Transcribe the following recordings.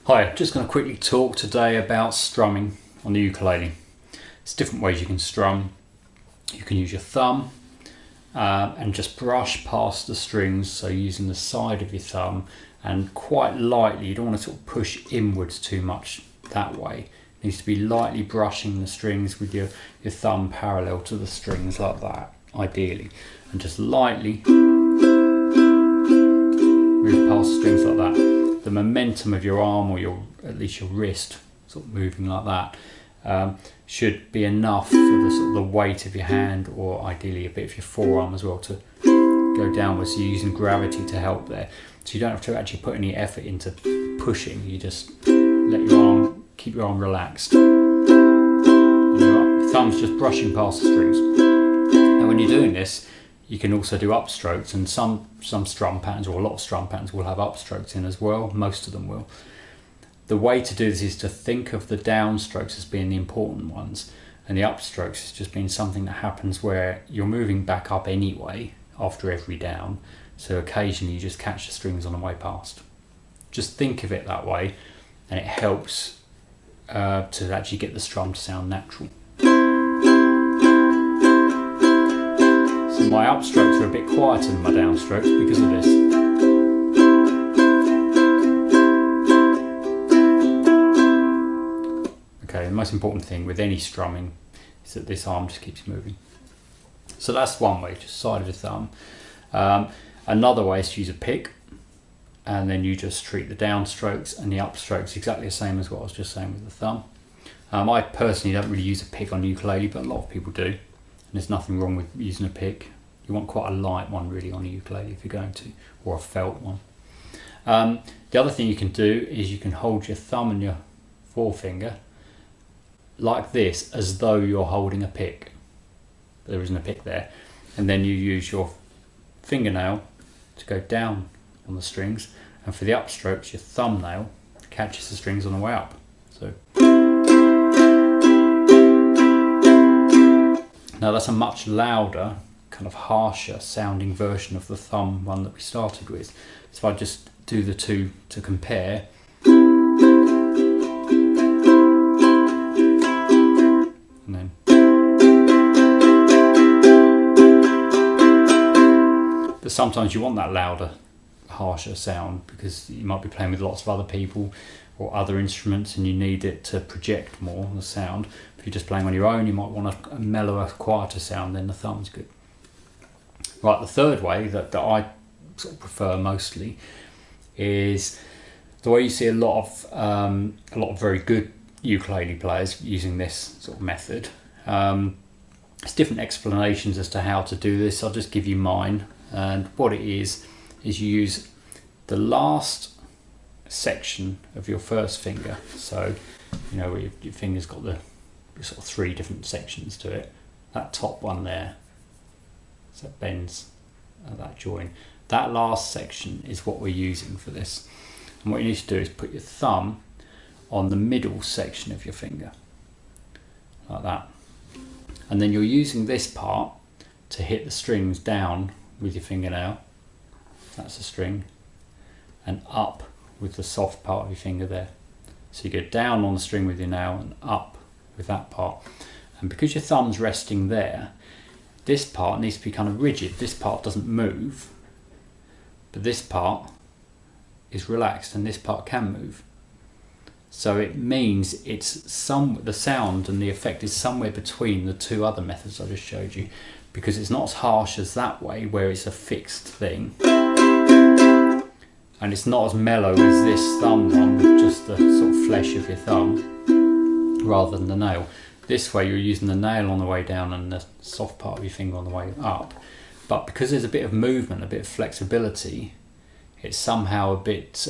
Hi, I'm just going to quickly talk today about strumming on the ukulele. There's different ways you can strum. You can use your thumb and just brush past the strings, so using the side of your thumb and quite lightly. You don't want to sort of push inwards too much that way. It needs to be lightly brushing the strings with your thumb parallel to the strings like that, ideally. And just lightly move past the strings like that. The momentum of your arm, or at least your wrist, sort of moving like that, should be enough for the weight of your hand, or ideally a bit of your forearm as well, to go downwards. So you're using gravity to help there. So you don't have to actually put any effort into pushing. You just let your arm, keep your arm relaxed. And your thumb's just brushing past the strings. Now when you're doing this, you can also do upstrokes, and some strum patterns, or a lot of strum patterns, will have upstrokes in as well. Most of them will. The way to do this is to think of the downstrokes as being the important ones, and the upstrokes as just being something that happens where you're moving back up anyway after every down, so occasionally you just catch the strings on the way past. Just think of it that way, and it helps to actually get the strum to sound natural. So my upstrokes are a bit quieter than my downstrokes because of this. Okay, the most important thing with any strumming is that this arm just keeps moving. So that's one way, just side of the thumb. Another way is to use a pick, and then you just treat the downstrokes and the upstrokes exactly the same as what I was just saying with the thumb. I personally don't really use a pick on the ukulele, but a lot of people do. And there's nothing wrong with using a pick. You want quite a light one really on a ukulele if you're going to, or a felt one. The other thing you can do is you can hold your thumb and your forefinger like this, as though you're holding a pick. There isn't a pick there. And then you use your fingernail to go down on the strings, and for the upstrokes your thumbnail catches the strings on the way up. So now that's a much louder, kind of harsher sounding version of the thumb one that we started with. So if I just do the two to compare, and then but sometimes you want that louder, harsher sound because you might be playing with lots of other people or other instruments, and you need it to project more the sound. If you're just playing on your own, you might want a mellower, quieter sound. Then the thumb's good. Right, the third way that I sort of prefer mostly is the way you see a lot of very good ukulele players using this sort of method. There's different explanations as to how to do this. I'll just give you mine. And what it is you use the last section of your first finger. So, you know, where your finger's got the sort of three different sections to it. That top one there, so it bends at that joint. That last section is what we're using for this. And what you need to do is put your thumb on the middle section of your finger, like that. And then you're using this part to hit the strings down with your fingernail. That's the string. And up with the soft part of your finger there. So you go down on the string with your nail and up with that part. And because your thumb's resting there, this part needs to be kind of rigid. This part doesn't move, but this part is relaxed and this part can move. So it means the sound and the effect is somewhere between the two other methods I just showed you, because it's not as harsh as that way where it's a fixed thing, and it's not as mellow as this thumb one with just the sort of flesh of your thumb rather than the nail. This way you're using the nail on the way down and the soft part of your finger on the way up. But because there's a bit of movement, a bit of flexibility, it's somehow a bit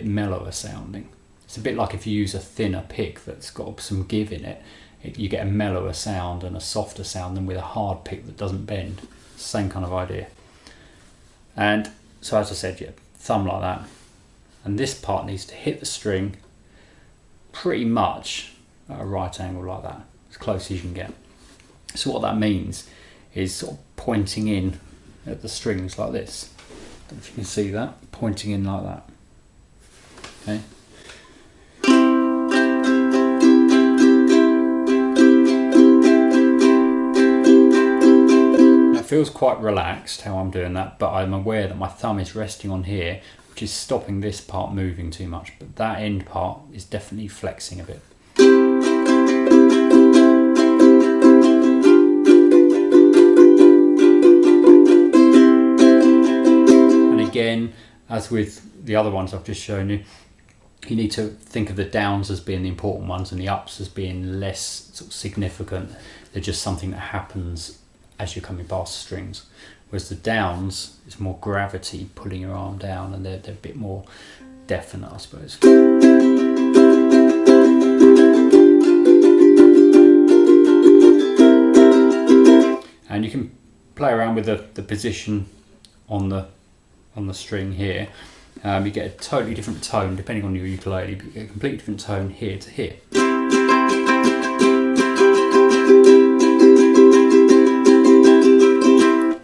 mellower sounding. It's a bit like if you use a thinner pick that's got some give in it, you get a mellower sound and a softer sound than with a hard pick that doesn't bend. Same kind of idea. And so as I said, yeah, thumb like that. And this part needs to hit the string pretty much at a right angle like that, as close as you can get. So what that means is sort of pointing in at the strings like this. I don't know if you can see that, pointing in like that. Okay. feels quite relaxed how I'm doing that, but I'm aware that my thumb is resting on here, which is stopping this part moving too much, but that end part is definitely flexing a bit. And again, as with the other ones I've just shown you, you need to think of the downs as being the important ones and the ups as being less sort of significant. They're just something that happens as you're coming past the strings. Whereas the downs is more gravity pulling your arm down, and they're a bit more definite, I suppose. And you can play around with the position on the string here. You get a totally different tone depending on your ukulele, but you get a completely different tone here to here.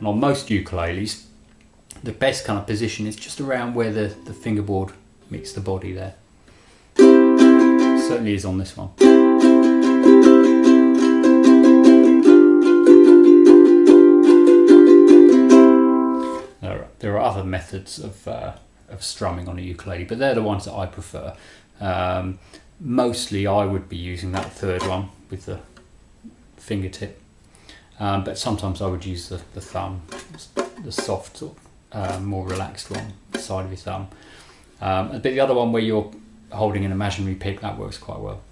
And on most ukuleles, the best kind of position is just around where the fingerboard meets the body there. Certainly is on this one. There are other methods of strumming on a ukulele, but they're the ones that I prefer. Mostly I would be using that third one with the fingertip, but sometimes I would use the thumb, the soft, more relaxed one, the side of your thumb. But the other one where you're holding an imaginary pick, that works quite well.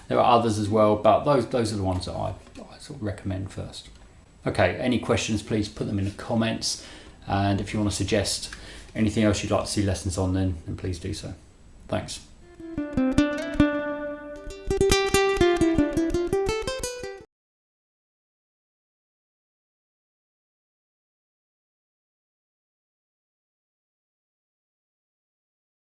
There are others as well, but those are the ones that I sort of recommend first. Okay, any questions, please put them in the comments. And if you want to suggest anything else you'd like to see lessons on, then please do so. Thanks.